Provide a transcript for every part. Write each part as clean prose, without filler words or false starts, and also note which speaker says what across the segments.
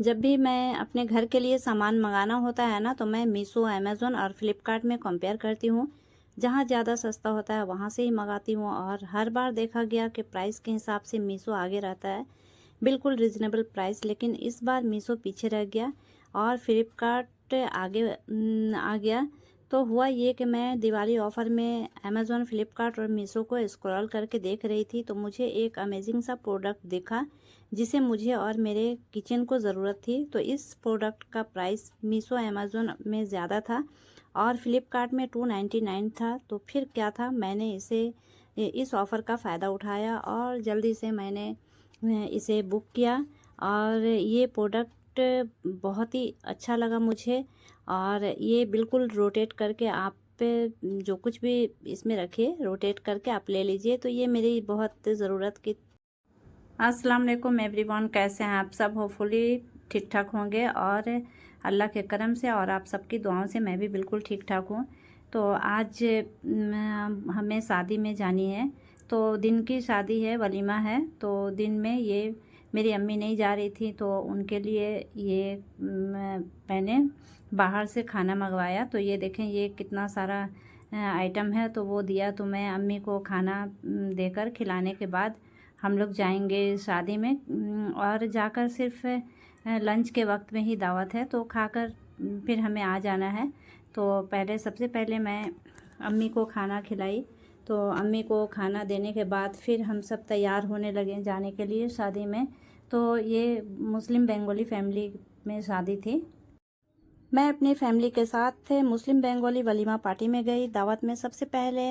Speaker 1: जब भी मैं अपने घर के लिए सामान मंगाना होता है ना, तो मैं मीशो, अमेज़न और फ्लिपकार्ट में कंपेयर करती हूँ। जहाँ ज़्यादा सस्ता होता है वहाँ से ही मंगाती हूँ, और हर बार देखा गया कि प्राइस के हिसाब से मीशो आगे रहता है, बिल्कुल रीज़नेबल प्राइस। लेकिन इस बार मीशो पीछे रह गया और फ्लिपकार्ट आगे आ गया। तो हुआ ये कि मैं दिवाली ऑफ़र में अमेज़न, फ्लिपकार्ट और मीशो को स्क्रॉल करके देख रही थी, तो मुझे एक अमेजिंग सा प्रोडक्ट दिखा जिसे मुझे और मेरे किचन को ज़रूरत थी। तो इस प्रोडक्ट का प्राइस मीशो, अमेज़न में ज़्यादा था और फ्लिपकार्ट में 299 था। तो फिर क्या था, मैंने इस ऑफ़र का फ़ायदा उठाया और जल्दी से मैंने इसे बुक किया। और ये प्रोडक्ट बहुत ही अच्छा लगा मुझे। और ये बिल्कुल रोटेट करके आप जो कुछ भी इसमें रखे, रोटेट करके आप ले लीजिए। तो ये मेरी बहुत ज़रूरत की। अस्सलाम वालेकुम एवरीवन, कैसे हैं आप सब? होपफुली ठीक ठाक होंगे और अल्लाह के करम से और आप सबकी दुआओं से मैं भी बिल्कुल ठीक ठाक हूँ। तो आज हमें शादी में जानी है। तो दिन की शादी है, वलीमा है। तो दिन में ये मेरी अम्मी नहीं जा रही थी, तो उनके लिए ये मैंने बाहर से खाना मंगवाया। तो ये देखें, ये कितना सारा आइटम है। तो वो दिया, तो मैं अम्मी को खाना देकर खिलाने के बाद हम लोग जाएंगे शादी में। और जाकर सिर्फ लंच के वक्त में ही दावत है, तो खाकर फिर हमें आ जाना है। तो सबसे पहले मैं अम्मी को खाना खिलाई। तो अम्मी को खाना देने के बाद फिर हम सब तैयार होने लगे जाने के लिए शादी में। तो ये मुस्लिम बंगाली फैमिली में शादी थी। मैं अपनी फैमिली के साथ मुस्लिम बंगाली वलीमा पार्टी में गई। दावत में सबसे पहले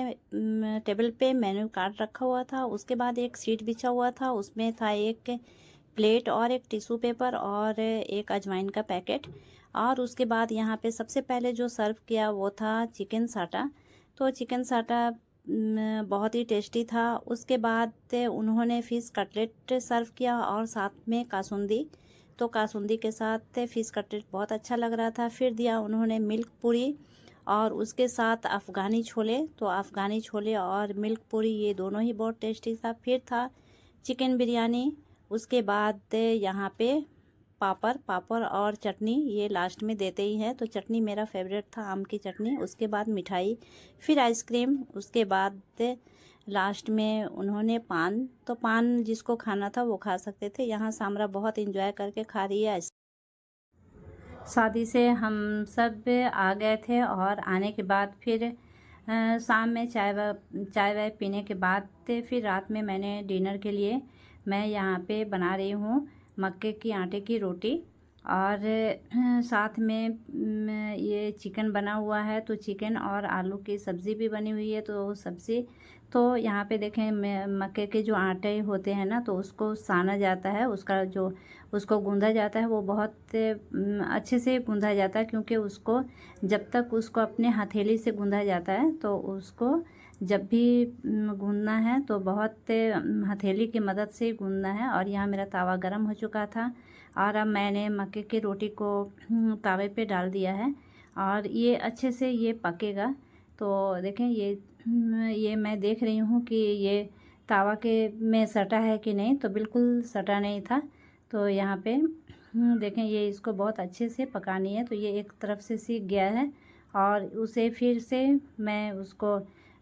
Speaker 1: टेबल पे मेन्यू कार्ड रखा हुआ था। उसके बाद एक सीट बिछा हुआ था, उसमें था एक प्लेट और एक टिश्यू पेपर और एक अजवाइन का पैकेट। और उसके बाद यहाँ पे सबसे पहले जो सर्व किया वो था चिकन साटा। तो चिकन साटा बहुत ही टेस्टी था। उसके बाद उन्होंने फ़िश कटलेट सर्व किया और साथ में कासुंदी। तो कासुंदी के साथ फ़िश कटलेट बहुत अच्छा लग रहा था। फिर दिया उन्होंने मिल्क पूरी और उसके साथ अफ़गानी छोले। तो अफ़गानी छोले और मिल्क पूरी ये दोनों ही बहुत टेस्टी था। फिर था चिकन बिरयानी। उसके बाद यहाँ पे पापड़ और चटनी ये लास्ट में देते ही हैं। तो चटनी मेरा फेवरेट था, आम की चटनी। उसके बाद मिठाई, फिर आइसक्रीम। उसके बाद लास्ट में उन्होंने पान। तो पान जिसको खाना था वो खा सकते थे। यहाँ सामरा बहुत इंजॉय करके खा रही है। शादी से हम सब आ गए थे और आने के बाद फिर शाम में चाय वाय पीने के बाद फिर रात में मैंने डिनर के लिए मैं यहाँ पे बना रही हूँ मक्के की आटे की रोटी। और साथ में ये चिकन बना हुआ है। तो चिकन और आलू की सब्ज़ी भी बनी हुई है। तो सब्ज़ी तो यहाँ पे देखें, मक्के के जो आटे होते हैं ना, तो उसको साना जाता है, उसको गूंदा जाता है। वो बहुत अच्छे से गूंदा जाता है, क्योंकि उसको जब तक उसको अपने हथेली से गूंदा जाता है, तो उसको जब भी गूंदना है तो बहुत हथेली की मदद से गूंदना है। और यहाँ मेरा तवा गर्म हो चुका था और अब मैंने मक्के की रोटी को तवे पे डाल दिया है और ये अच्छे से ये पकेगा। तो देखें, ये मैं देख रही हूँ कि ये तवा के में सटा है कि नहीं। तो बिल्कुल सटा नहीं था। तो यहाँ पे देखें, ये इसको बहुत अच्छे से पकानी है। तो ये एक तरफ से सीख गया है और उसे फिर से मैं उसको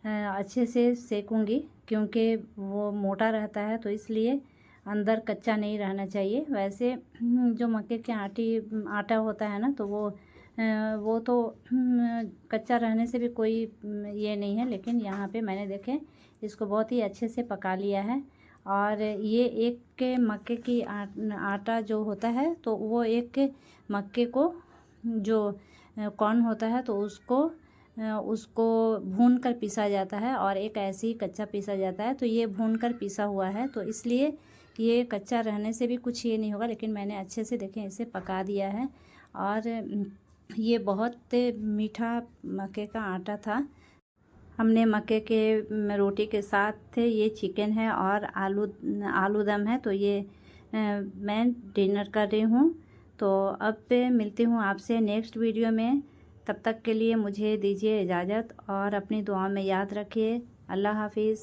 Speaker 1: अच्छे से सेकूँगी, क्योंकि वो मोटा रहता है, तो इसलिए अंदर कच्चा नहीं रहना चाहिए। वैसे जो मक्के के आटा होता है ना, तो वो तो कच्चा रहने से भी कोई ये नहीं है। लेकिन यहाँ पे मैंने देखें, इसको बहुत ही अच्छे से पका लिया है। और ये एक मक्के की आटा जो होता है, तो वो एक मक्के को जो कॉर्न होता है, तो उसको भून कर पीसा जाता है और एक ऐसे ही कच्चा पीसा जाता है। तो ये भून कर पीसा हुआ है, तो इसलिए ये कच्चा रहने से भी कुछ ये नहीं होगा। लेकिन मैंने अच्छे से देखें इसे पका दिया है। और ये बहुत मीठा मक्के का आटा था। हमने मक्के के रोटी के साथ ये चिकन है और आलू दम है। तो ये मैं डिनर कर रही हूँ। तो अब मिलती हूँ आपसे नेक्स्ट वीडियो में। तब तक के लिए मुझे दीजिए इजाज़त और अपनी दुआ में याद रखिए। अल्लाह हाफिज़।